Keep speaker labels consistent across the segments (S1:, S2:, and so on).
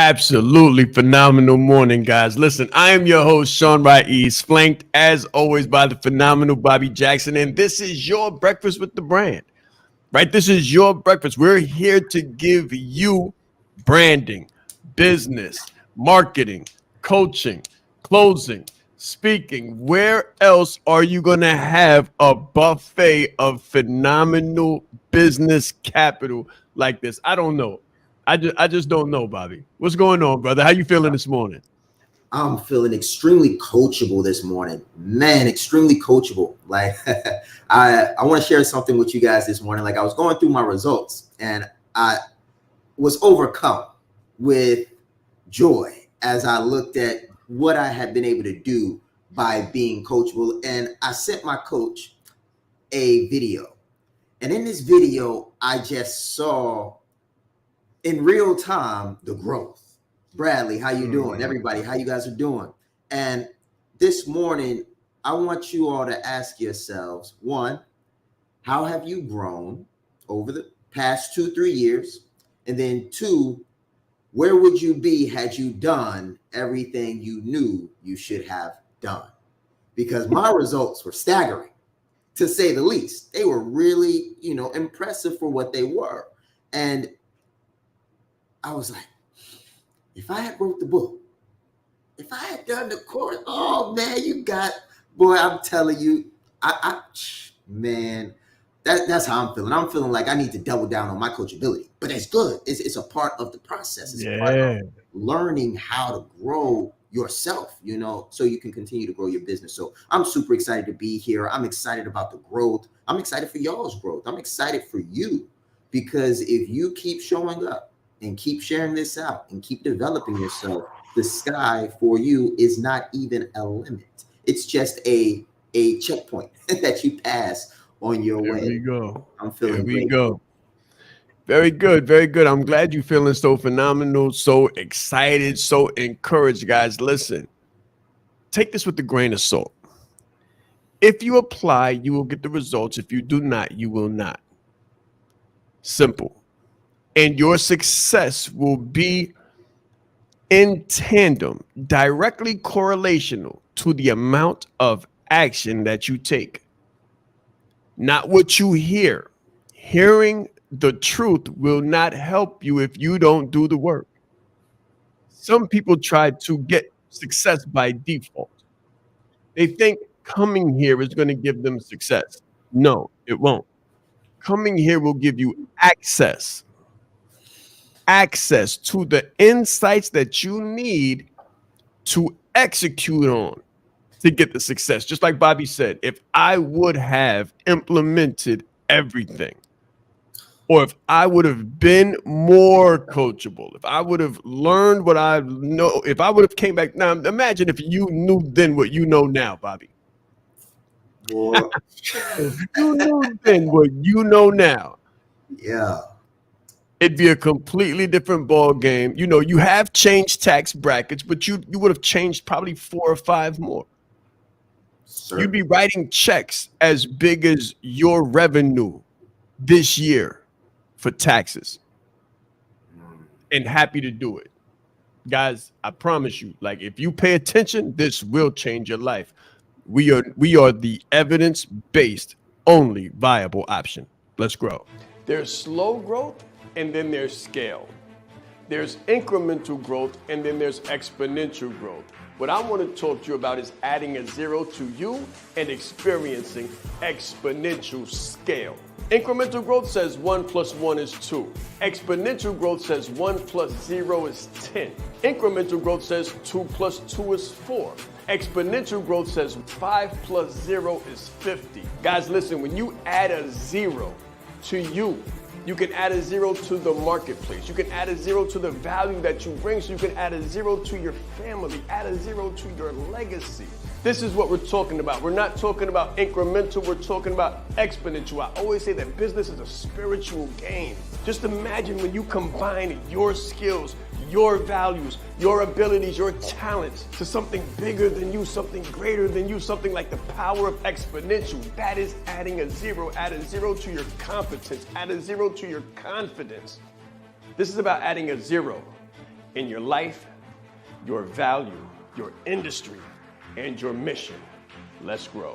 S1: Absolutely phenomenal morning, guys. Listen, I am your host, Sean Raiz, flanked as always by the phenomenal Bobby Jackson, and this is your breakfast with the brand, right? This is your breakfast. We're here to give you branding, business, marketing, coaching, closing, speaking. Where else are you going to have a buffet of phenomenal business capital like this? I don't know. I just don't know, Bobby. What's going on, brother? How you feeling this morning?
S2: I'm feeling extremely coachable this morning, man. Extremely coachable. Like I want to share something with you guys this morning. Like I was going through my results and I was overcome with joy as I looked at what I had been able to do by being coachable. And I sent my coach a video, and in this video, I just saw in real time the growth. Bradley, how you doing? Everybody, how you guys are doing? And this morning, I want you all to ask yourselves, one, how have you grown over the past 2-3 years? And then two, where would you be had you done everything you knew you should have done? Because my results were staggering, to say the least. They were really, impressive for what they were. And I was like, if I had wrote the book, if I had done the course, oh man, boy, I'm telling you, man, that's how I'm feeling. I'm feeling like I need to double down on my coachability, but it's good. It's a part of the process. It's a part of learning how to grow yourself, so you can continue to grow your business. So I'm super excited to be here. I'm excited about the growth. I'm excited for y'all's growth. I'm excited for you, because if you keep showing up and keep sharing this out and keep developing yourself, the sky for you is not even a limit. It's just a checkpoint that you pass on your way.
S1: There we go.
S2: I'm feeling
S1: There we
S2: great.
S1: go. Very good. Very good. I'm glad you're feeling so phenomenal, so excited, so encouraged, guys. Listen, take this with a grain of salt. If you apply, you will get the results. If you do not, you will not. Simple. And your success will be in tandem, directly correlational to the amount of action that you take. Not what you hear. Hearing the truth will not help you if you don't do the work. Some people try to get success by default. They think coming here is going to give them success. No, it won't. Coming here will give you access to the insights that you need to execute on to get the success. Just like Bobby said, if I would have implemented everything, or if I would have been more coachable, if I would have learned what I know, if I would have came back. Now, imagine if you knew then what you know now, Bobby. If you knew then what you know now.
S2: Yeah.
S1: It'd be a completely different ball game. You have changed tax brackets, but you would have changed probably 4 or 5 more. You'd be writing checks as big as your revenue this year for taxes. And happy to do it. Guys, I promise you, like if you pay attention, this will change your life. We are the evidence-based only viable option. Let's grow. There's slow growth, and then there's scale. There's incremental growth, and then there's exponential growth. What I want to talk to you about is adding a zero to you and experiencing exponential scale. Incremental growth says 1 + 1 is 2. Exponential growth says 1 + 0 is 10. Incremental growth says 2 + 2 is 4. Exponential growth says 5 + 0 is 50. Guys, listen, when you add a zero to you, you can add a zero to the marketplace. You can add a zero to the value that you bring. So you can add a zero to your family, add a zero to your legacy. This is what we're talking about. We're not talking about incremental, we're talking about exponential. I always say that business is a spiritual game. Just imagine when you combine your skills, your values, your abilities, your talents to something bigger than you, something greater than you, something like the power of exponential. That is adding a zero. Add a zero to your competence, add a zero to your confidence. This is about adding a zero. in your life, your value, your industry, and your mission. Let's grow.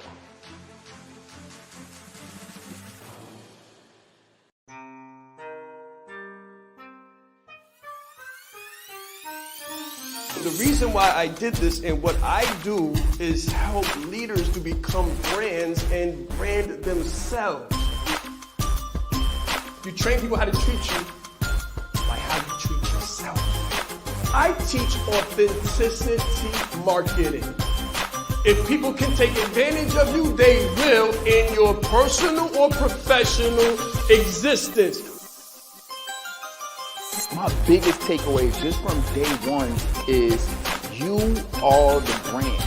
S1: The reason why I did this and what I do is help leaders to become brands and brand themselves. You train people how to treat you by how you treat yourself. I teach authenticity marketing. If people can take advantage of you, they will in your personal or professional existence.
S3: My biggest takeaway just from day one is you are the brand.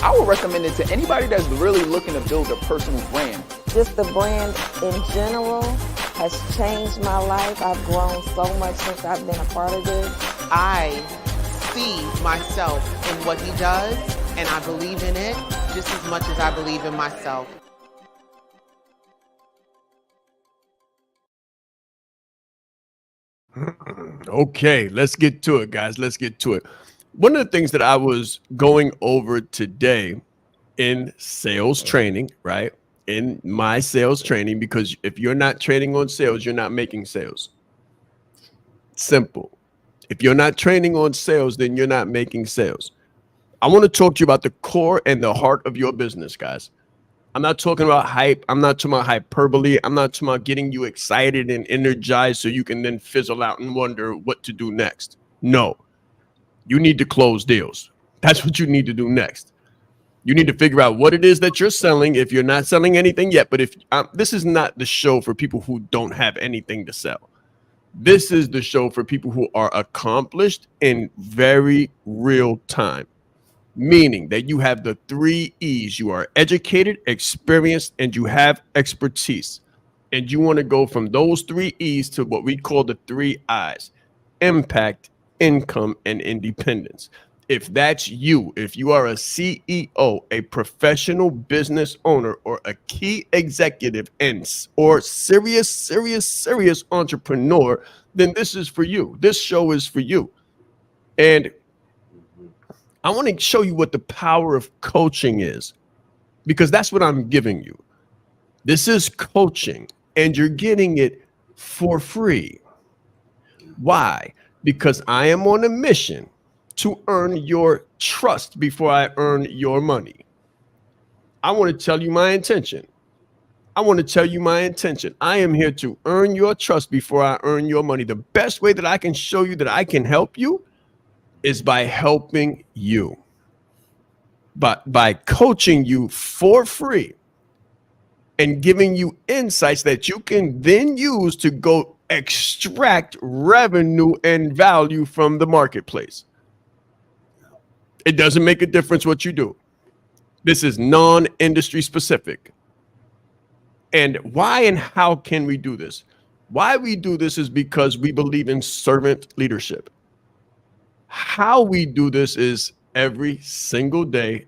S3: I would recommend it to anybody that's really looking to build a personal brand.
S4: Just the brand in general has changed my life. I've grown so much since I've been a part of this.
S5: I see myself in what he does, and I believe in it just as much as I believe in myself.
S1: Okay, let's get to it, guys. Let's get to it. One of the things that I was going over today in sales training, right? In my sales training, because if you're not training on sales, you're not making sales. Simple. If you're not training on sales, then you're not making sales. I want to talk to you about the core and the heart of your business, guys. I'm not talking about hype. I'm not talking about hyperbole. I'm not talking about getting you excited and energized so you can then fizzle out and wonder what to do next. No, you need to close deals. That's what you need to do next. You need to figure out what it is that you're selling if you're not selling anything yet. But if this is not the show for people who don't have anything to sell. This is the show for people who are accomplished in very real time. Meaning that you have the 3 E's. You are educated, experienced, and you have expertise. And you want to go from those 3 E's to what we call the 3 I's: impact, income, and independence. If that's you, if you are a CEO, a professional business owner, or a key executive or serious entrepreneur, then this is for you. This show is for you. And I want to show you what the power of coaching is, because that's what I'm giving you. This is coaching, and you're getting it for free. Why? Because I am on a mission to earn your trust before I earn your money. I want to tell you my intention. I am here to earn your trust before I earn your money. The best way that I can show you that I can help you is by helping you, but by coaching you for free and giving you insights that you can then use to go extract revenue and value from the marketplace. It doesn't make a difference what you do. This is non-industry specific. And why and how can we do this? Why we do this is because we believe in servant leadership. How we do this is every single day,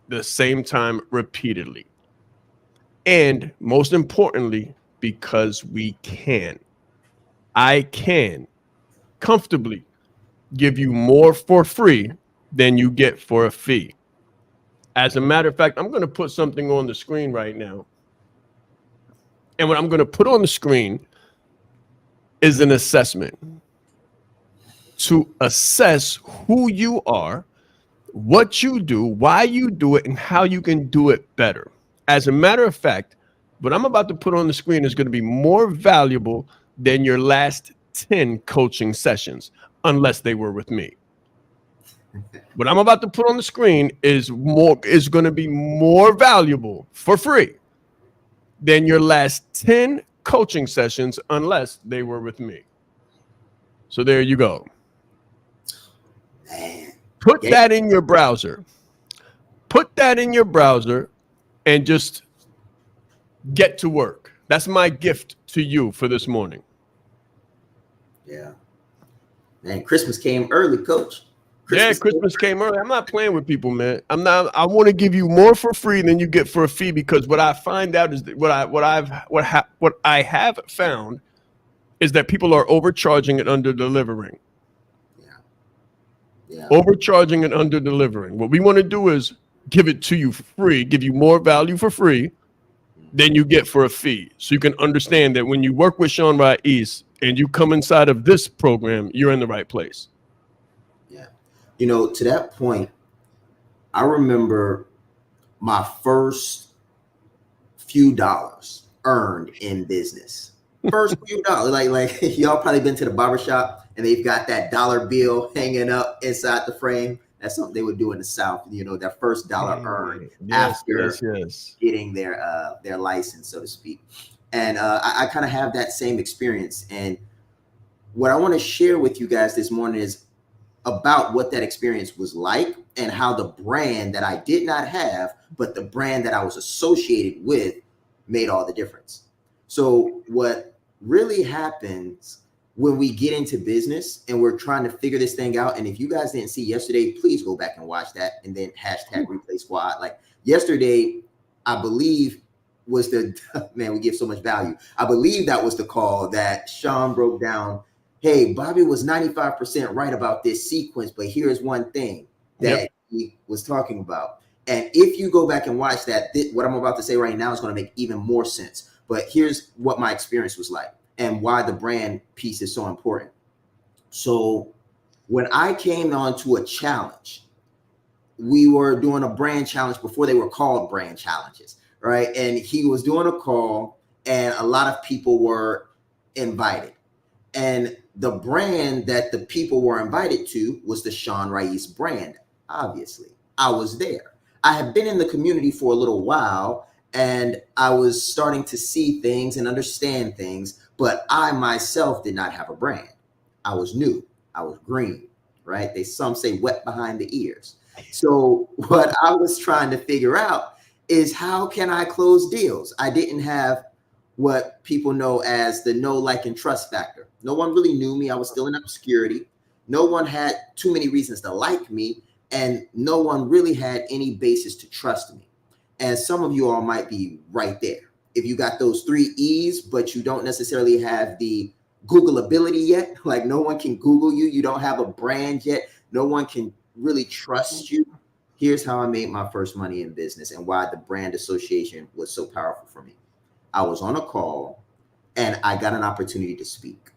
S1: the same time, repeatedly. And most importantly, because we can. I can comfortably give you more for free than you get for a fee. As a matter of fact, I'm going to put something on the screen right now. And what I'm going to put on the screen is an assessment to assess who you are, what you do, why you do it, and how you can do it better. As a matter of fact, what I'm about to put on the screen is going to be more valuable than your last 10 coaching sessions, unless they were with me. What I'm about to put on the screen is going to be more valuable for free than your last 10 coaching sessions, unless they were with me. So there you go. Put that in your browser. Put that in your browser and just get to work. That's my gift to you for this morning.
S2: Yeah. Man, Christmas came early, Coach.
S1: Christmas came early. I'm not playing with people, man. I want to give you more for free than you get for a fee, because what I find out is that what I have found is that people are overcharging and under delivering.
S2: Yeah.
S1: Overcharging and under delivering. What we want to do is give it to you for free, give you more value for free than you get for a fee. So you can understand that when you work with Sean Rais and you come inside of this program, you're in the right place.
S2: Yeah. You know, to that point, I remember my first few dollars earned in business. First few dollars, like y'all probably been to the barbershop and they've got that dollar bill hanging up inside the frame. That's something they would do in the South. You know, that first dollar earned after getting their license, so to speak. And I kind of have that same experience. And what I want to share with you guys this morning is about what that experience was like and how the brand that I did not have, but the brand that I was associated with made all the difference. So what really happens when we get into business and we're trying to figure this thing out, and if you guys didn't see yesterday, please go back and watch that, and then hashtag replay squad. Like yesterday, I believe was the, man, we give so much value. I believe that was the call that Sean broke down. Hey, Bobby was 95% right about this sequence, but here's one thing that he was talking about. And if you go back and watch that, what I'm about to say right now is going to make even more sense. But here's what my experience was like and why the brand piece is so important. So when I came on to a challenge, we were doing a brand challenge before they were called brand challenges, right? And he was doing a call and a lot of people were invited. And the brand that the people were invited to was the Sean Rais brand. Obviously, I was there. I had been in the community for a little while and I was starting to see things and understand things, but I myself did not have a brand. I was new. I was green, right? Some say wet behind the ears. So what I was trying to figure out is how can I close deals? I didn't have what people know as the know, like, and trust factor. No one really knew me. I was still in obscurity. No one had too many reasons to like me, and no one really had any basis to trust me. And some of you all might be right there. If you got those 3 E's, but you don't necessarily have the Google ability yet, like no one can Google you, you don't have a brand yet, no one can really trust you. Here's how I made my first money in business and why the brand association was so powerful for me. I was on a call and I got an opportunity to speak.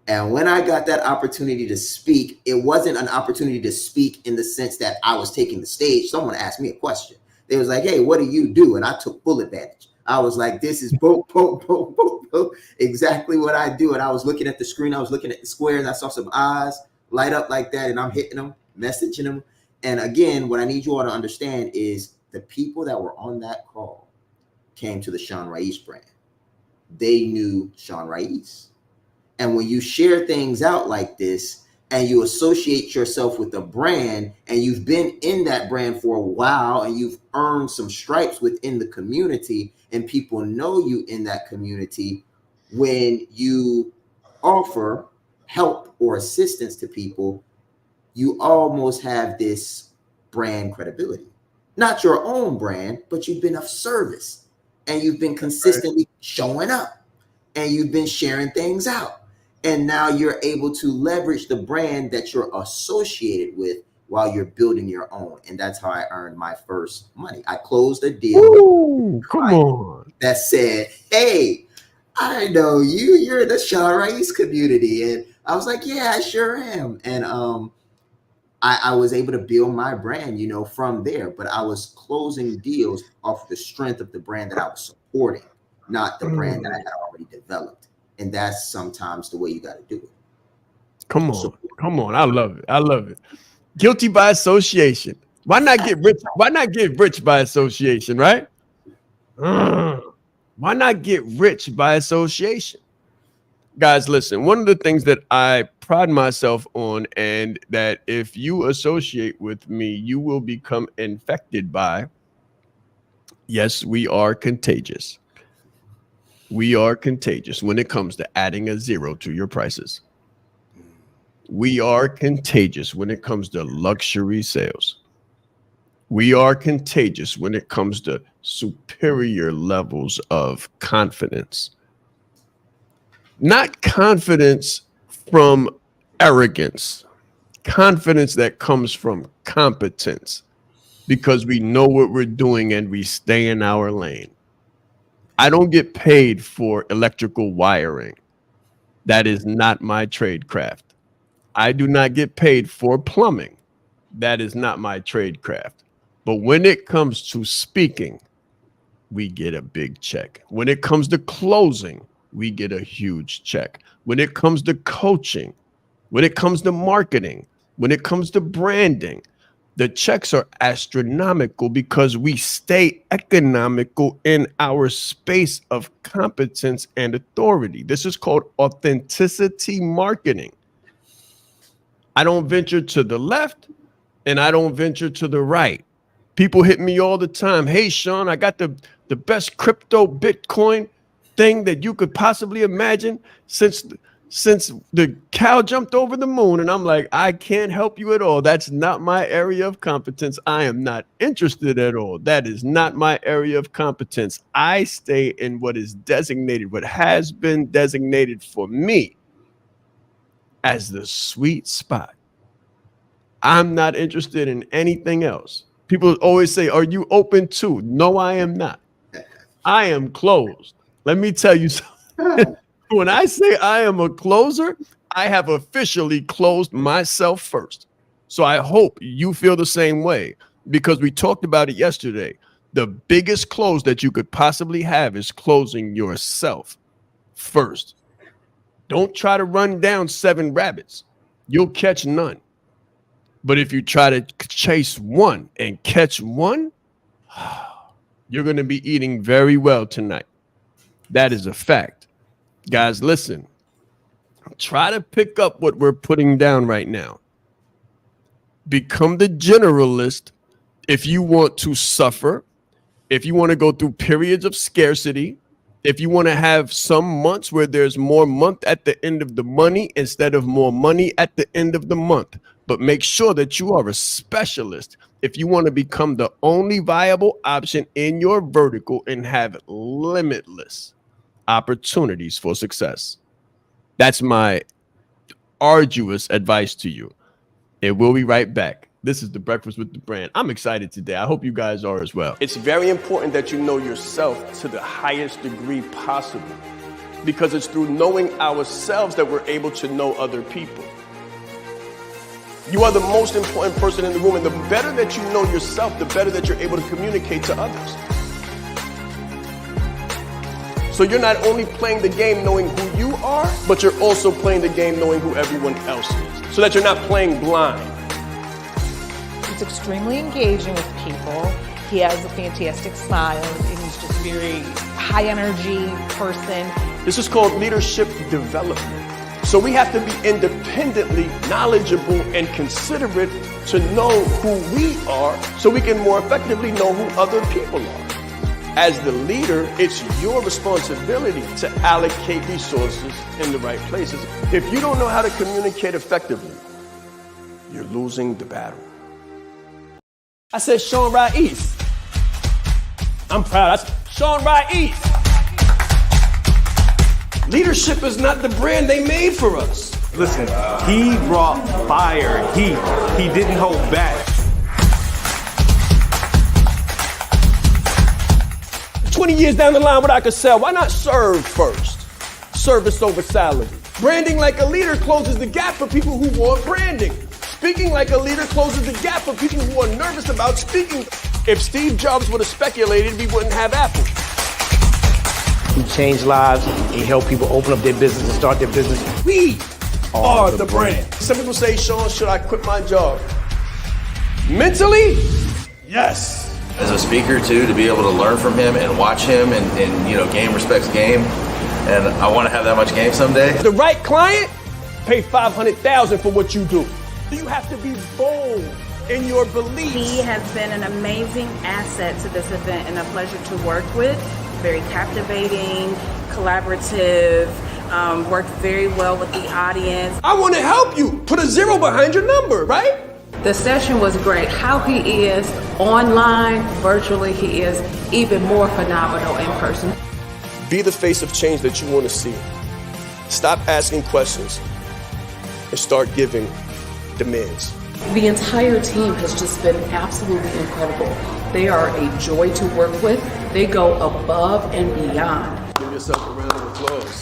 S2: And when I got that opportunity to speak, it wasn't an opportunity to speak in the sense that I was taking the stage. Someone asked me a question. They was like, hey, what do you do? And I took full advantage. I was like, this is boom, boom, boom, boom, boom, exactly what I do. And I was looking at the screen. I was looking at the squares. I saw some eyes light up like that. And I'm hitting them, messaging them. And again, what I need you all to understand is the people that were on that call came to the Sean Rais brand. They knew Sean Rais. And when you share things out like this and you associate yourself with a brand and you've been in that brand for a while and you've earned some stripes within the community and people know you in that community, when you offer help or assistance to people, you almost have this brand credibility. Not your own brand, but you've been of service and you've been consistently showing up and you've been sharing things out. And now you're able to leverage the brand that you're associated with while you're building your own. And that's how I earned my first money. I closed a deal that said, hey, I know you, you're in the Sean Rais community. And I was like, yeah, I sure am. And I was able to build my brand, you know, from there. But I was closing deals off the strength of the brand that I was supporting, not the brand that I had already developed. And that's sometimes the way you got to do it.
S1: Come on. Come on. I love it. I love it. Guilty by association. Why not get rich? Why not get rich by association, right? Why not get rich by association? Guys, listen, one of the things that I pride myself on, and that if you associate with me, you will become infected by. Yes, we are contagious. We are contagious when it comes to adding a zero to your prices. We are contagious when it comes to luxury sales. We are contagious when it comes to superior levels of confidence. Not confidence from arrogance, confidence that comes from competence, because we know what we're doing and we stay in our lane. I don't get paid for electrical wiring. That is not my trade craft. I do not get paid for plumbing. That is not my trade craft. But when it comes to speaking, we get a big check. When it comes to closing, we get a huge check. When it comes to coaching, when it comes to marketing, when it comes to branding, the checks are astronomical because we stay economical in our space of competence and authority. This is called authenticity marketing. I don't venture to the left and I don't venture to the right. People hit me all the time. Hey, Sean, I got the best crypto Bitcoin thing that you could possibly imagine since the cow jumped over the moon. And I'm like, I can't help you at all. That's not my area of competence. I am not interested at all. That is not my area of competence. I stay in what is designated, what has been designated for me as the sweet spot. I'm not interested in anything else. People always say, are you open to? No, I am not. I am closed. Let me tell you something. When I say I am a closer, I have officially closed myself first. So I hope you feel the same way, because we talked about it yesterday. The biggest close that you could possibly have is closing yourself first. Don't try to run down 7 rabbits. You'll catch none. But if you try to chase one and catch one, you're going to be eating very well tonight. That is a fact. Guys, listen, try to pick up what we're putting down right now. Become the generalist if you want to suffer, if you want to go through periods of scarcity, if you want to have some months where there's more month at the end of the money instead of more money at the end of the month. But make sure that you are a specialist if you want to become the only viable option in your vertical and have limitless opportunities for success. That's my arduous advice to you. And we'll be right back. This is the Breakfast with the Brand. I'm excited today. I hope you guys are as well. It's very important that you know yourself to the highest degree possible, because it's through knowing ourselves that we're able to know other people. You are the most important person in the room, and the better that you know yourself, the better that you're able to communicate to others. So you're not only playing the game knowing who you are, but you're also playing the game knowing who everyone else is, so that you're not playing blind.
S6: He's extremely engaging with people. He has a fantastic smile, and he's just very high energy person.
S1: This is called leadership development. So we have to be independently knowledgeable and considerate to know who we are, so we can more effectively know who other people are. As the leader, it's your responsibility to allocate resources in the right places. If you don't know how to communicate effectively, you're losing the battle. I said Sean Rais. I'm proud. I said Sean Rais. Leadership is not the brand they made for us.
S7: Listen, he brought fire, heat. He didn't hold back.
S1: 20 years down the line, what I could sell, why not serve first? Service over salary. Branding like a leader closes the gap for people who want branding. Speaking like a leader closes the gap for people who are nervous about speaking. If Steve Jobs would have speculated, we wouldn't have Apple.
S8: He changed lives. He helped people open up their business and start their business.
S1: We are the brand. Some people say, Sean, should I quit my job? Mentally, yes.
S9: As a speaker too, to be able to learn from him and watch him and you know, game respects game. And I want to have that much game someday.
S1: The right client, pay $500,000 for what you do. You have to be bold in your beliefs.
S10: He has been an amazing asset to this event and a pleasure to work with. Very captivating, collaborative, worked very well with the audience.
S1: I want to help you. Put a 0 behind your number, right?
S10: The session was great. How he is online, virtually, he is even more phenomenal in person.
S1: Be the face of change that you want to see. Stop asking questions and start giving demands.
S11: The entire team has just been absolutely incredible. They are a joy to work with. They go above and beyond.
S1: Give yourself a round of applause.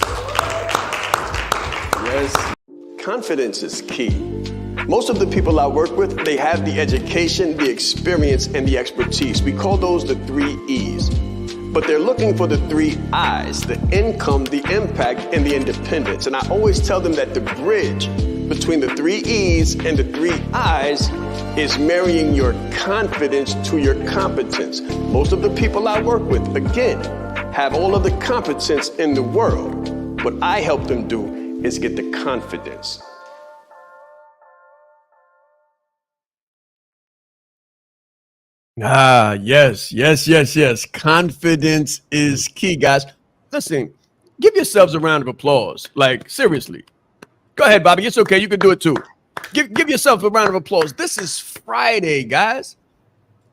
S1: Yes. Confidence is key. Most of the people I work with, they have the education, the experience, and the expertise. We call those the 3 E's. But they're looking for the 3 I's, the income, the impact, and the independence. And I always tell them that the bridge between the 3 E's and the 3 I's is marrying your confidence to your competence. Most of the people I work with, again, have all of the competence in the world. What I help them do is get the confidence. Yes. Confidence is key, guys. Listen, give yourselves a round of applause. Like, seriously. Go ahead, Bobby. It's okay. You can do it too. Give yourself a round of applause. This is Friday, guys.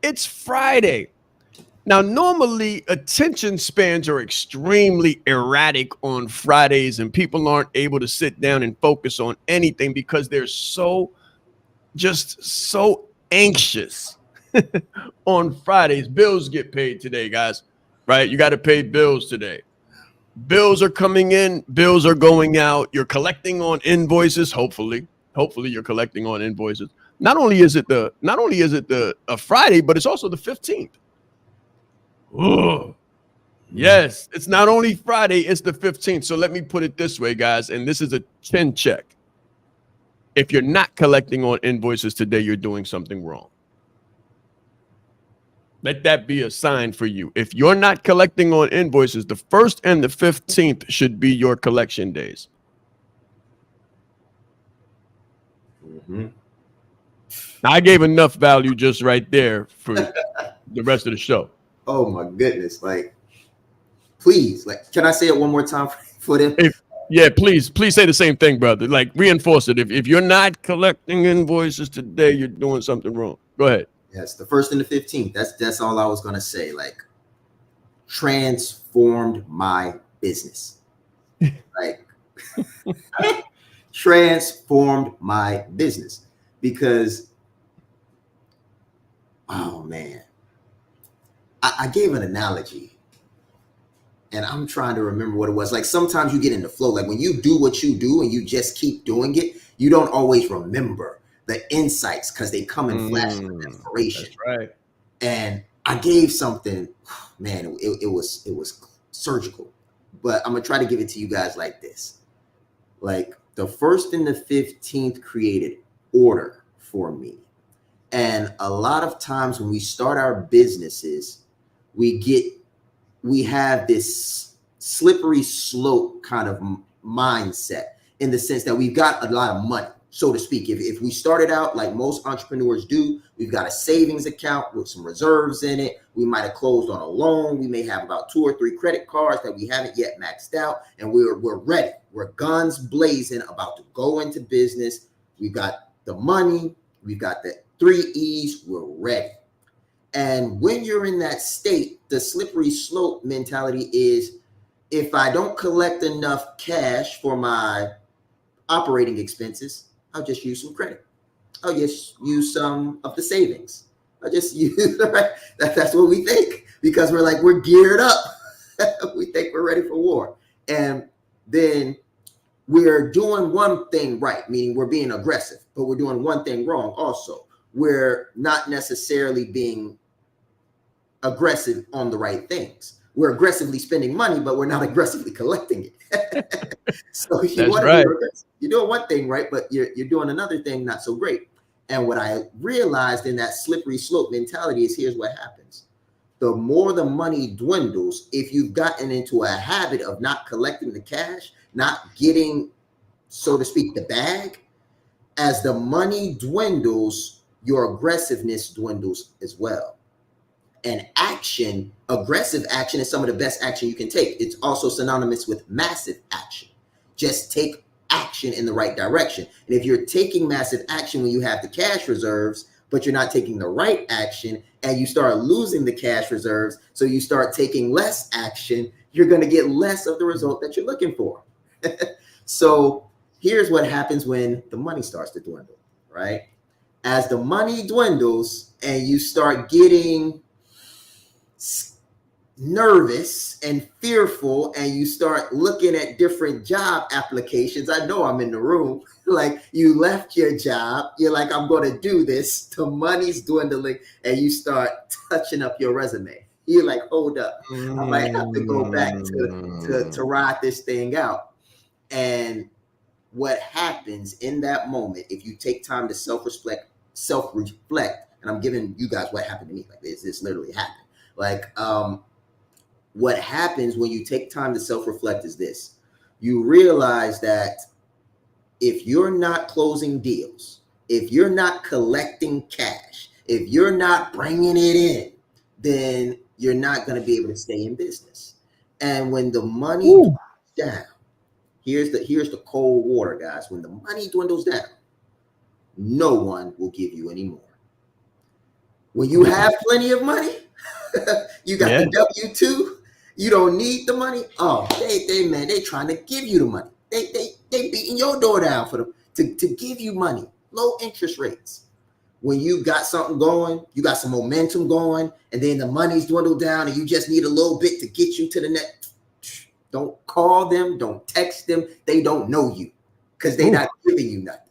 S1: It's Friday. Now, normally attention spans are extremely erratic on Fridays, and people aren't able to sit down and focus on anything because they're so anxious on Fridays. Bills get paid today, guys, right? You got to pay bills today. Bills are coming in, bills are going out. You're collecting on invoices. Hopefully you're collecting on invoices. Not only is it a Friday, but it's also the 15th. Oh, yes, it's not only Friday, it's the 15th. So let me put it this way, guys, and this is a chin check. If you're not collecting on invoices today, you're doing something wrong. Let that be a sign for you. If you're not collecting on invoices, the 1st and the 15th should be your collection days.
S2: Mm-hmm.
S1: I gave enough value just right there for the rest of the show.
S2: Oh my goodness. Like, please, like, can I say it one more time for them?
S1: Please say the same thing, brother. Like, reinforce it. If you're not collecting invoices today, you're doing something wrong. Go ahead.
S2: Yes, the 1st and the 15th. That's all I was gonna say. Like, transformed my business. Like, transformed my business because, oh man, I gave an analogy, and I'm trying to remember what it was. Like, sometimes you get in the flow. Like, when you do what you do and you just keep doing it, you don't always remember the insights because they come in flashes of inspiration.
S1: That's right.
S2: And I gave something, man, it was surgical, but I'm gonna try to give it to you guys like this. Like, the 1st and the 15th created order for me. And a lot of times when we start our businesses, we have this slippery slope kind of mindset, in the sense that we've got a lot of money, so to speak. If we started out like most entrepreneurs do, we've got a savings account with some reserves in it. We might have closed on a loan. We may have about 2 or 3 credit cards that we haven't yet maxed out, and we're ready. We're guns blazing, about to go into business. We've got the money. We've got the 3 E's. We're ready. And when you're in that state, the slippery slope mentality is, if I don't collect enough cash for my operating expenses, I'll just use some credit. I'll just use some of the savings. I'll just use, right? That's what we think, because we're geared up. We think we're ready for war. And then we're doing one thing right, meaning we're being aggressive, but we're doing one thing wrong also. We're not necessarily being aggressive on the right things. We're aggressively spending money, but we're not aggressively collecting it. So you're doing one thing right, but you're doing another thing not so great. And what I realized in that slippery slope mentality is, here's what happens. The more the money dwindles, if you've gotten into a habit of not collecting the cash, not getting, so to speak, the bag, as the money dwindles, your aggressiveness dwindles as well. And action, aggressive action, is some of the best action you can take. It's also synonymous with massive action. Just take action in the right direction. And if you're taking massive action when you have the cash reserves, but you're not taking the right action, and you start losing the cash reserves, so you start taking less action, you're going to get less of the result that you're looking for. So here's what happens when the money starts to dwindle, right? As the money dwindles and you start getting nervous and fearful and you start looking at different job applications, I know I'm in the room, like you left your job, you're like, I'm going to do this, the money's dwindling, and you start touching up your resume. You're like, hold up, I might have to go back to ride this thing out. And what happens in that moment, if you take time to self-reflect, and I'm giving you guys what happened to me, like this literally happened. Like, what happens when you take time to self-reflect is this. You realize that if you're not closing deals, if you're not collecting cash, if you're not bringing it in, then you're not going to be able to stay in business. And when the money drops down, here's the cold water, guys. When the money dwindles down, no one will give you any more. When you have plenty of money, you got the W-2, you don't need the money. Oh, they trying to give you the money. They beating your door down for them to give you money. Low interest rates. When you got something going, you got some momentum going, and then the money's dwindled down and you just need a little bit to get you to the next. Don't call them, don't text them. They don't know you because they're not giving you nothing.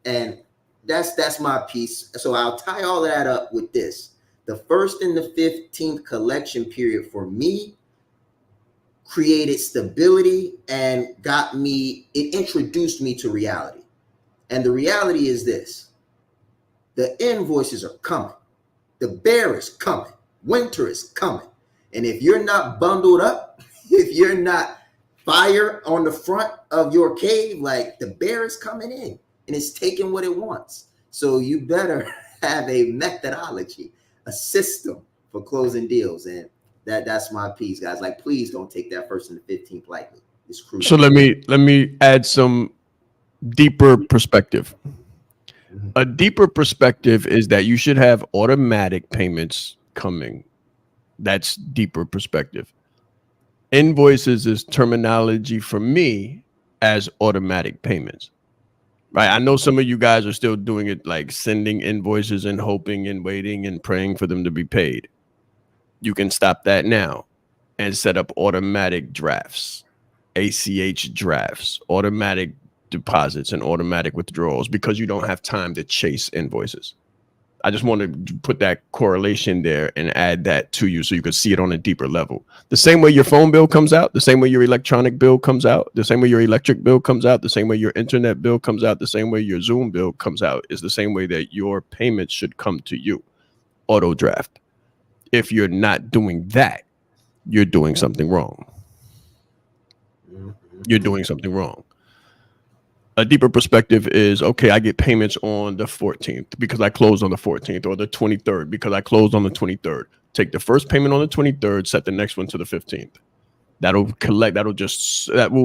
S2: And that's my piece. So I'll tie all of that up with this. The 1st and the 15th collection period for me created stability and it introduced me to reality. And the reality is this: the invoices are coming. The bear is coming. Winter is coming. And if you're not bundled up, if you're not fire on the front of your cave, like, the bear is coming in and it's taking what it wants. So you better have a methodology, a system for closing deals. And that's my piece, guys. Like, please don't take that 1st and the 15th lightly. It's crucial.
S1: So let me add some deeper perspective. A deeper perspective is that you should have automatic payments coming. That's deeper perspective. Invoices is terminology for me as automatic payments. Right? I know some of you guys are still doing it, like sending invoices and hoping and waiting and praying for them to be paid. You can stop that now and set up automatic drafts, ACH drafts, automatic deposits and automatic withdrawals, because you don't have time to chase invoices. I just wanted to put that correlation there and add that to you so you can see it on a deeper level. The same way your phone bill comes out, the same way your electronic bill comes out, the same way your electric bill comes out, the same way your internet bill comes out, the same way your Zoom bill comes out, is the same way that your payments should come to you. Auto draft. If you're not doing that, you're doing something wrong. You're doing something wrong. A deeper perspective is, okay, I get payments on the 14th because I closed on the 14th, or the 23rd because I closed on the 23rd. Take the first payment on the 23rd, set the next one to the 15th. That will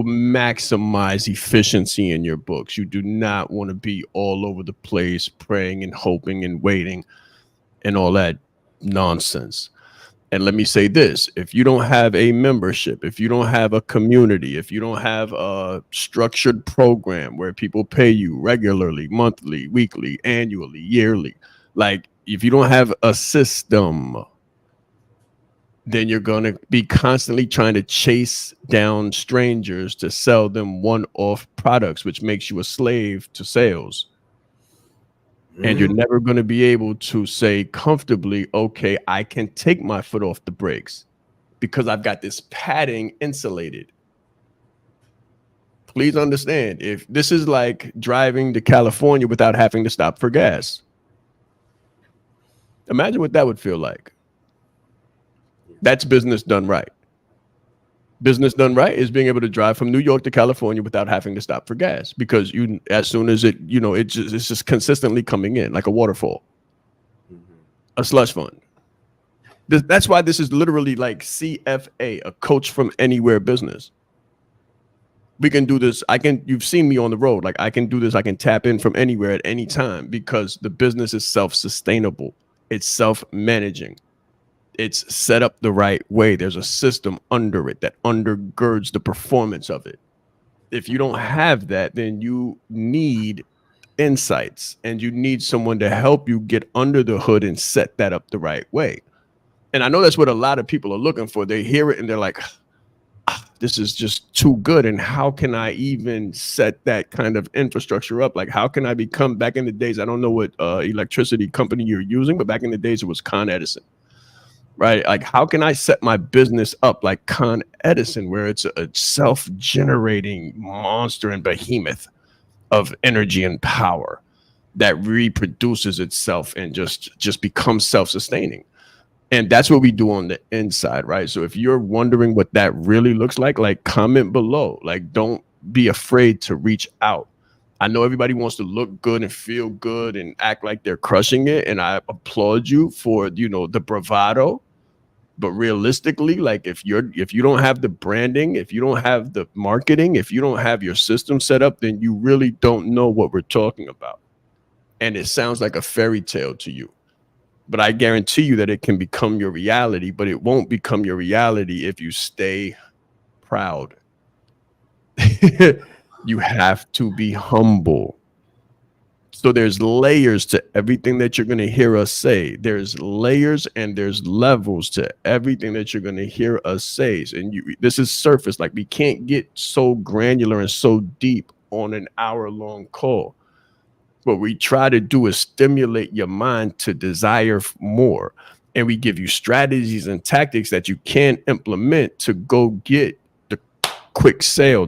S1: maximize efficiency in your books. You do not want to be all over the place praying and hoping and waiting and all that nonsense. And let me say this: if you don't have a membership, if you don't have a community, if you don't have a structured program where people pay you regularly, monthly, weekly, annually, yearly, like if you don't have a system, then you're going to be constantly trying to chase down strangers to sell them one-off products, which makes you a slave to sales. And you're never going to be able to say comfortably, okay, I can take my foot off the brakes because I've got this padding insulated. Please understand, if this is like driving to California without having to stop for gas. Imagine what that would feel like. That's business done right. Business done right is being able to drive from New York to California without having to stop for gas, because you, as soon as it, it's just consistently coming in like a waterfall, a slush fund. That's why this is literally like CFA, a coach from anywhere business. We can do this. You've seen me on the road. Like, I can do this. I can tap in from anywhere at any time because the business is self-sustainable. It's self-managing. It's set up the right way. There's a system under it that undergirds the performance of it. If you don't have that, then you need insights, and you need someone to help you get under the hood and set that up the right way. And I know that's what a lot of people are looking for. They hear it and they're like, this is just too good. And how can I even set that kind of infrastructure up? Like, how can I become, back in the days, I don't know what electricity company you're using, but back in the days it was Con Edison, right? Like, how can I set my business up like Con Edison, where it's a self-generating monster and behemoth of energy and power that reproduces itself and just becomes self-sustaining? And that's what we do on the inside, right? So if you're wondering what that really looks like comment below. Like, don't be afraid to reach out. I know everybody wants to look good and feel good and act like they're crushing it, and I applaud you for, you know, the bravado. But realistically, like, if you don't have the branding, if you don't have the marketing, if you don't have your system set up, then you really don't know what we're talking about. And it sounds like a fairy tale to you. But I guarantee you that it can become your reality, but it won't become your reality if you stay proud. You have to be humble. So there's layers to everything that you're going to hear us say. There's layers and there's levels to everything that you're going to hear us say. And this is surface. Like, we can't get so granular and so deep on an hour-long call. What we try to do is stimulate your mind to desire more. And we give you strategies and tactics that you can implement to go get the quick sale.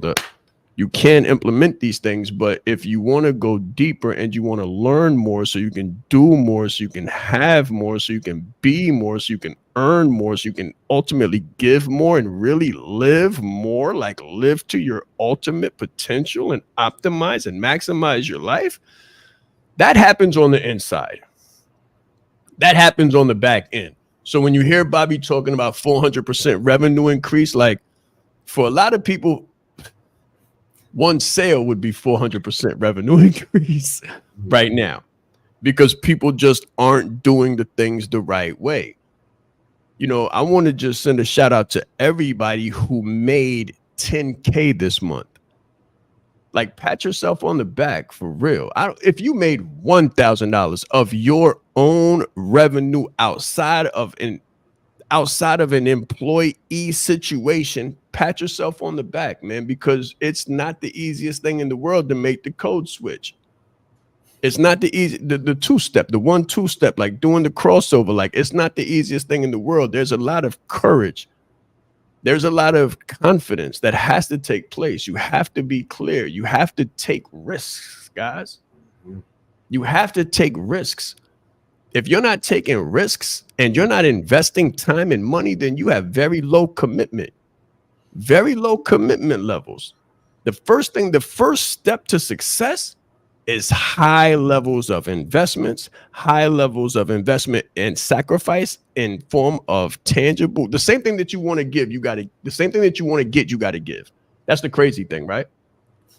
S1: You can implement these things, but if you want to go deeper and you want to learn more so you can do more, so you can have more, so you can be more, so you can earn more, so you can ultimately give more and really live more, like live to your ultimate potential and optimize and maximize your life, that happens on the inside. That happens on the back end. So when you hear Bobby talking about 400% revenue increase, like, for a lot of people, one sale would be 400% revenue increase right now, because people just aren't doing the things the right way. You know, I want to just send a shout out to everybody who made 10K this month. Like, pat yourself on the back for real. If you made $1,000 of your own revenue outside of an employee situation, pat yourself on the back, man, because it's not the easiest thing in the world to make the code switch. It's not the two-step, the 1-2 step, like doing the crossover. Like, it's not the easiest thing in the world. There's a lot of courage. There's a lot of confidence that has to take place. You have to be clear. You have to take risks, guys. You have to take risks. If you're not taking risks and you're not investing time and money, then you have very low commitment levels. The first step to success is high levels of investments, high levels of investment and sacrifice in form of tangible. The same thing that you want to give, the same thing that you want to get, you got to give. That's the crazy thing, right?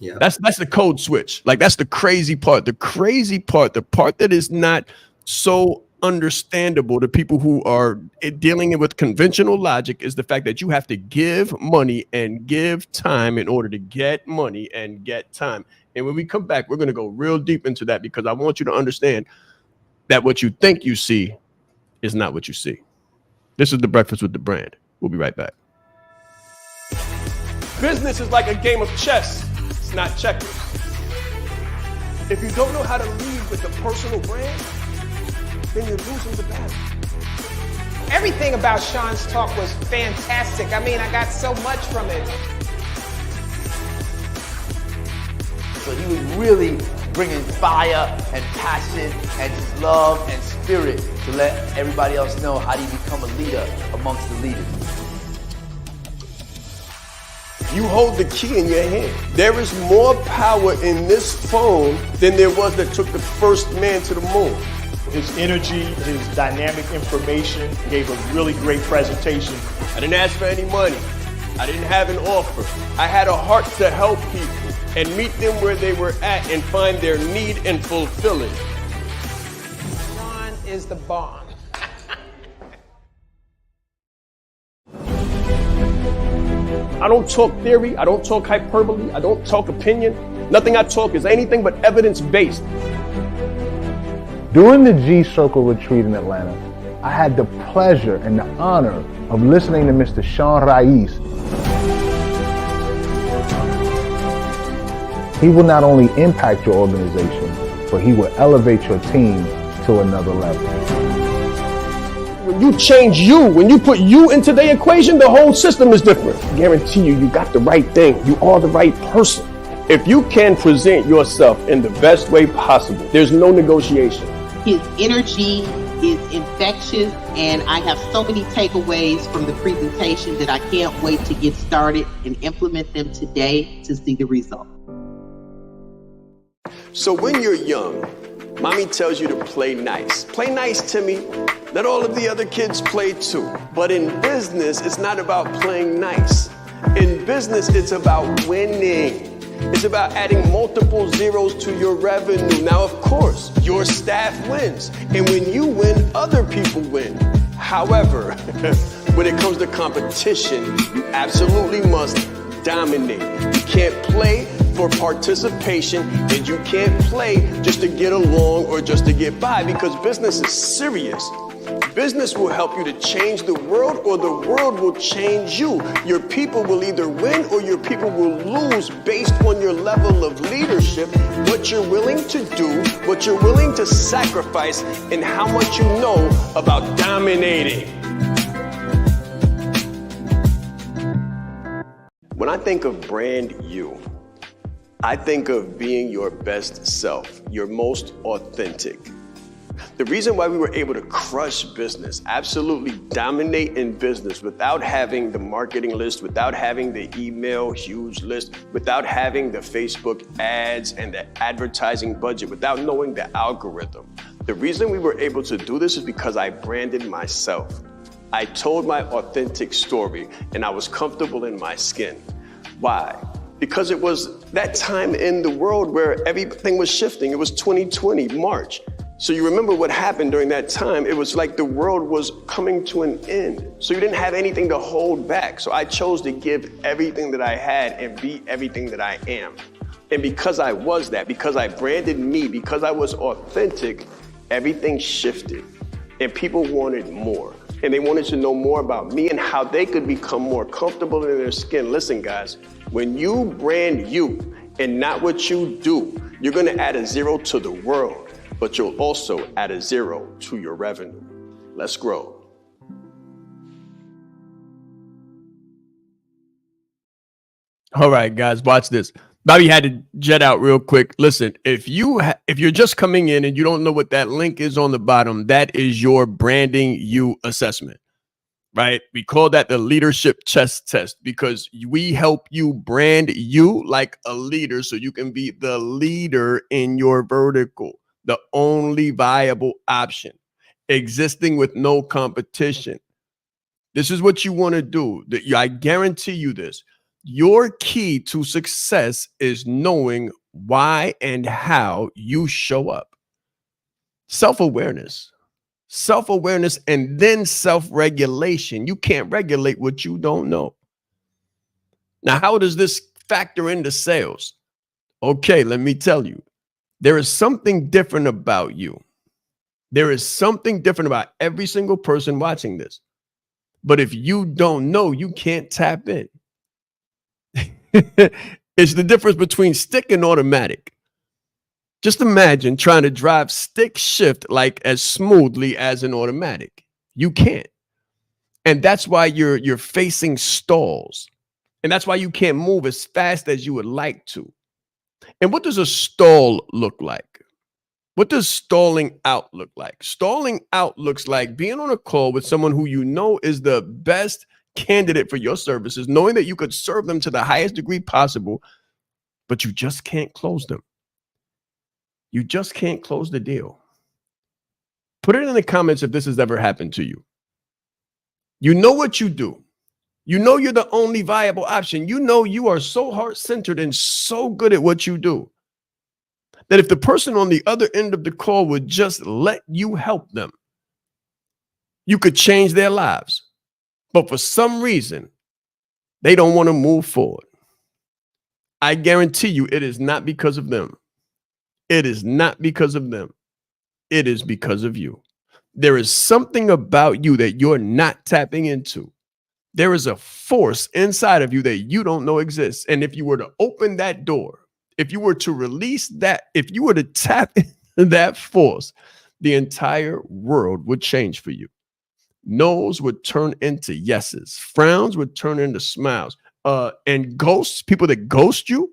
S1: Yeah. That's the code switch. Like, that's the crazy part. The part that is not so understandable to people who are dealing with conventional logic is the fact that you have to give money and give time in order to get money and get time. And when we come back, we're going to go real deep into that, because I want you to understand that what you think you see is not what you see. This is The Breakfast with the Brand. We'll be right back. Business is like a game of chess. It's not checkers. If you don't know how to lead with a personal brand, then you're losing the battle.
S12: Everything about Sean's talk was fantastic. I mean, I got so much from it.
S13: So he was really bringing fire and passion and just love and spirit to let everybody else know how do you become a leader amongst the leaders.
S1: You hold the key in your hand. There is more power in this phone than there was that took the first man to the moon.
S14: His energy, his dynamic information, gave a really great presentation.
S1: I didn't ask for any money. I didn't have an offer. I had a heart to help people and meet them where they were at and find their need and fulfill it.
S12: Sean is the bomb.
S1: I don't talk theory. I don't talk hyperbole. I don't talk opinion. Nothing I talk is anything but evidence-based.
S15: During the G Circle retreat in Atlanta, I had the pleasure and the honor of listening to Mr. Sean Raiz. He will not only impact your organization, but he will elevate your team to another level.
S1: When you change you, when you put you into the equation, the whole system is different. I guarantee you, you got the right thing. You are the right person. If you can present yourself in the best way possible, there's no negotiation.
S16: His energy is infectious, and I have so many takeaways from the presentation that I can't wait to get started and implement them today to see the result.
S1: So when you're young, mommy tells you to play nice. Play nice, Timmy. Let all of the other kids play too. But in business, it's not about playing nice. In business, it's about winning. It's about adding multiple zeros to your revenue. Now, of course, your staff wins. And when you win, other people win. However, when it comes to competition, you absolutely must dominate. You can't play for participation, and you can't play just to get along or just to get by, because business is serious. Business will help you to change the world, or the world will change you. Your people will either win or your people will lose based on your level of leadership, what you're willing to do, what you're willing to sacrifice, and how much you know about dominating. When I think of brand you, I think of being your best self, your most authentic. The reason why we were able to crush business, absolutely dominate in business without having the marketing list, without having the email huge list, without having the Facebook ads and the advertising budget, without knowing the algorithm. The reason we were able to do this is because I branded myself. I told my authentic story, and I was comfortable in my skin. Why? Because it was that time in the world where everything was shifting. It was 2020, March. So you remember what happened during that time. It was like the world was coming to an end. So you didn't have anything to hold back. So I chose to give everything that I had and be everything that I am. And because I was that, because I branded me, because I was authentic, everything shifted. And people wanted more. And they wanted to know more about me and how they could become more comfortable in their skin. Listen, guys, when you brand you and not what you do, you're gonna add a zero to the world, but you'll also add a zero to your revenue. Let's grow. All right, guys, watch this. Bobby had to jet out real quick. Listen, if you're just coming in and you don't know what that link is on the bottom, that is your branding you assessment, right? We call that the leadership chess test, because we help you brand you like a leader so you can be the leader in your vertical, the only viable option, existing with no competition. This is what you want to do. I guarantee you this. Your key to success is knowing why and how you show up. Self-awareness, and then self-regulation. You can't regulate what you don't know. Now, how does this factor into sales? Okay, let me tell you. There is something different about you. There is something different about every single person watching this. But if you don't know, you can't tap in. It's the difference between stick and automatic. Just imagine trying to drive stick shift like as smoothly as an automatic. You can't. And that's why you're facing stalls. And that's why you can't move as fast as you would like to. And what does a stall look like? What does stalling out look like? Stalling out looks like being on a call with someone who you know is the best candidate for your services, knowing that you could serve them to the highest degree possible, but you just can't close them. You just can't close the deal. Put it in the comments if this has ever happened to you. You know what you do. You know you're the only viable option. You know you are so heart-centered and so good at what you do that if the person on the other end of the call would just let you help them, you could change their lives. But for some reason, they don't want to move forward. I guarantee you it is not because of them. It is not because of them. It is because of you. There is something about you that you're not tapping into. There is a force inside of you that you don't know exists. And if you were to open that door, if you were to release that, if you were to tap into that force, the entire world would change for you. No's would turn into yeses. Frowns would turn into smiles. And ghosts, people that ghost you,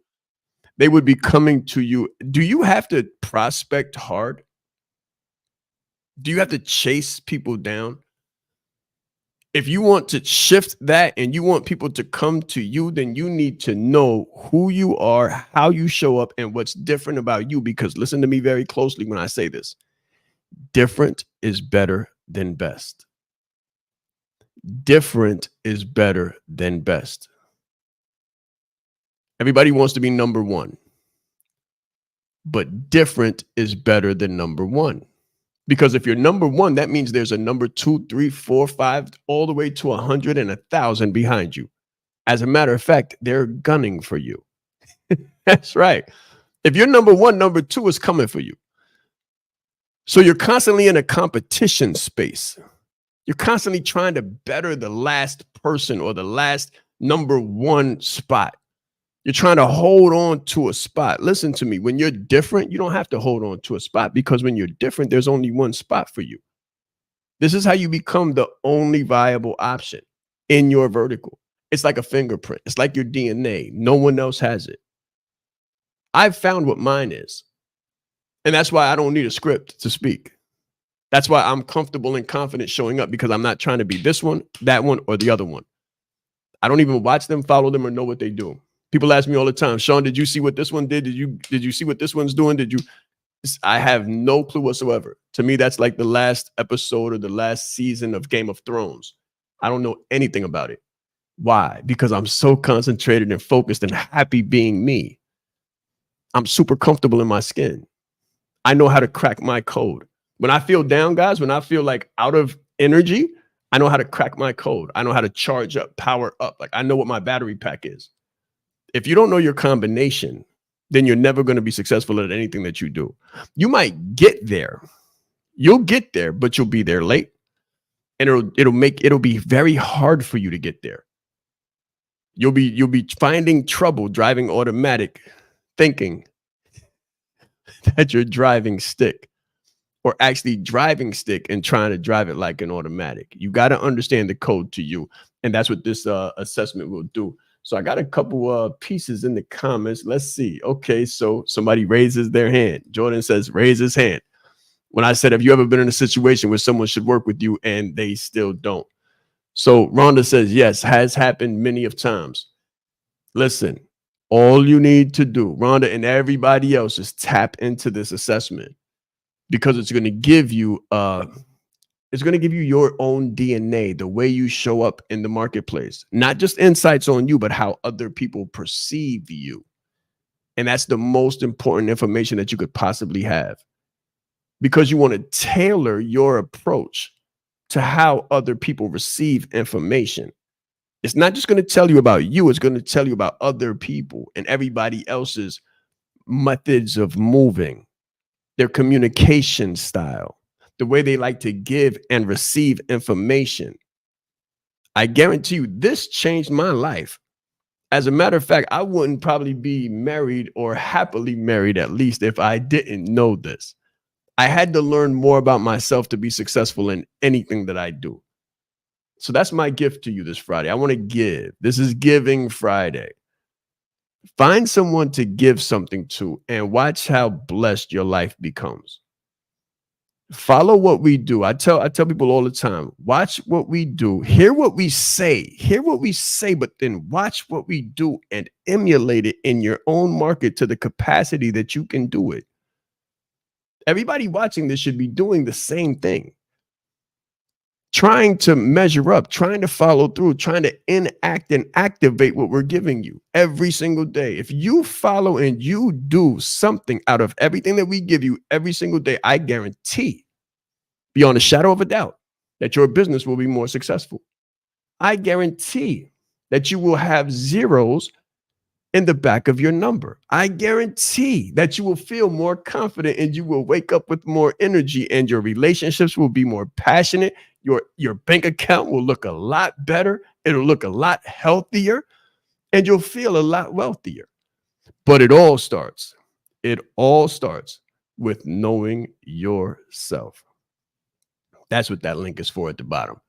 S1: they would be coming to you. Do you have to prospect hard? Do you have to chase people down? If you want to shift that and you want people to come to you, then you need to know who you are, how you show up, and what's different about you. Because listen to me very closely when I say this. Different is better than best. Different is better than best. Everybody wants to be number one. But different is better than number one. Because if you're number one, that means there's a number 2, 3, 4, 5, all the way to 100 and 1,000 behind you. As a matter of fact, they're gunning for you. That's right. If you're number one, number 2 is coming for you. So you're constantly in a competition space. You're constantly trying to better the last person or the last number one spot. You're trying to hold on to a spot. Listen to me. When you're different, you don't have to hold on to a spot, because when you're different, there's only one spot for you. This is how you become the only viable option in your vertical. It's like a fingerprint. It's like your DNA. No one else has it. I've found what mine is. And that's why I don't need a script to speak. That's why I'm comfortable and confident showing up, because I'm not trying to be this one, that one, or the other one. I don't even watch them, follow them, or know what they do. People ask me all the time, Sean, did you see what this one did? Did you see what this one's doing? I have no clue whatsoever. To me, that's like the last episode or the last season of Game of Thrones. I don't know anything about it. Why? Because I'm so concentrated and focused and happy being me. I'm super comfortable in my skin. I know how to crack my code. When I feel down, guys, when I feel like out of energy, I know how to crack my code. I know how to charge up, power up. Like, I know what my battery pack is. If you don't know your combination, then you're never going to be successful at anything that you do. You might get there. You'll get there, but you'll be there late. And it'll be very hard for you to get there. You'll be finding trouble driving automatic, thinking that you're driving stick, or actually driving stick and trying to drive it like an automatic. You got to understand the code to you. And that's what this assessment will do. So I got a couple pieces in the comments. Let's see. Okay, so somebody raises their hand. Jordan says, raise his hand. When I said, have you ever been in a situation where someone should work with you and they still don't? So Rhonda says, yes, has happened many of times. Listen, all you need to do, Rhonda and everybody else, is tap into this assessment, because it's going to give you your own DNA, the way you show up in the marketplace, not just insights on you, but how other people perceive you. And that's the most important information that you could possibly have, because you want to tailor your approach to how other people receive information. It's not just going to tell you about you. It's going to tell you about other people and everybody else's methods of moving, their communication style, the way they like to give and receive information. I guarantee you this changed my life. As a matter of fact, I wouldn't probably be married, or happily married at least, if I didn't know this. I had to learn more about myself to be successful in anything that I do. So that's my gift to you this Friday. I want to give. This is Giving Friday. Find someone to give something to and watch how blessed your life becomes. Follow what we do. I tell people all the time, watch what we do, hear what we say, but then watch what we do and emulate it in your own market to the capacity that you can do it. Everybody watching this should be doing the same thing. Trying to measure up, trying to follow through, trying to enact and activate what we're giving you every single day. If you follow and you do something out of everything that we give you every single day, I guarantee, beyond a shadow of a doubt, that your business will be more successful. I guarantee that you will have zeros in the back of your number. I guarantee that you will feel more confident and you will wake up with more energy and your relationships will be more passionate. Your bank account will look a lot better. It'll look a lot healthier and you'll feel a lot wealthier. But it all starts with knowing yourself. That's what that link is for at the bottom.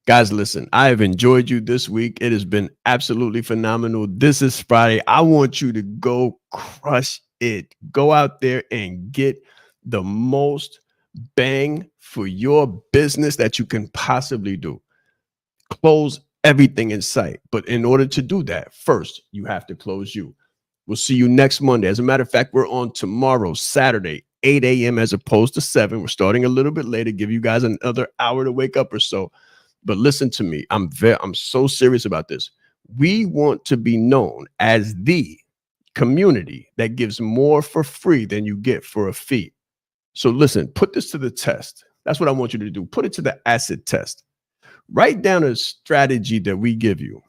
S1: Guys, listen, I have enjoyed you this week. It has been absolutely phenomenal. This is Friday. I want you to go crush it. Go out there and get the most bang for your business that you can possibly do. Close everything in sight. But in order to do that, first, you have to close you. We'll see you next Monday. As a matter of fact, we're on tomorrow, Saturday, 8 a.m. as opposed to 7. We're starting a little bit later, give you guys another hour to wake up or so. But listen to me. I'm so serious about this. We want to be known as the community that gives more for free than you get for a fee. So listen, put this to the test. That's what I want you to do. Put it to the acid test. Write down a strategy that we give you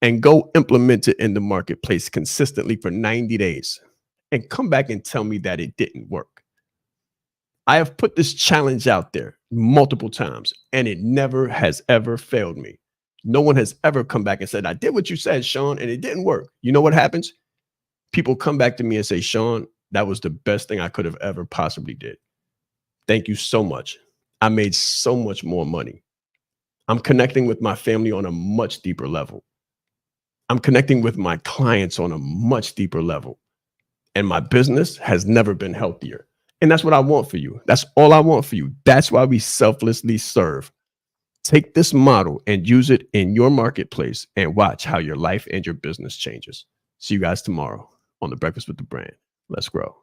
S1: and go implement it in the marketplace consistently for 90 days and come back and tell me that it didn't work. I have put this challenge out there multiple times and it never has ever failed me. No one has ever come back and said, I did what you said, Sean, and it didn't work. You know what happens? People come back to me and say, Sean, that was the best thing I could have ever possibly did. Thank you so much. I made so much more money. I'm connecting with my family on a much deeper level. I'm connecting with my clients on a much deeper level. And my business has never been healthier. And that's what I want for you. That's all I want for you. That's why we selflessly serve. Take this model and use it in your marketplace and watch how your life and your business changes. See you guys tomorrow on the Breakfast with the Brand. Let's grow.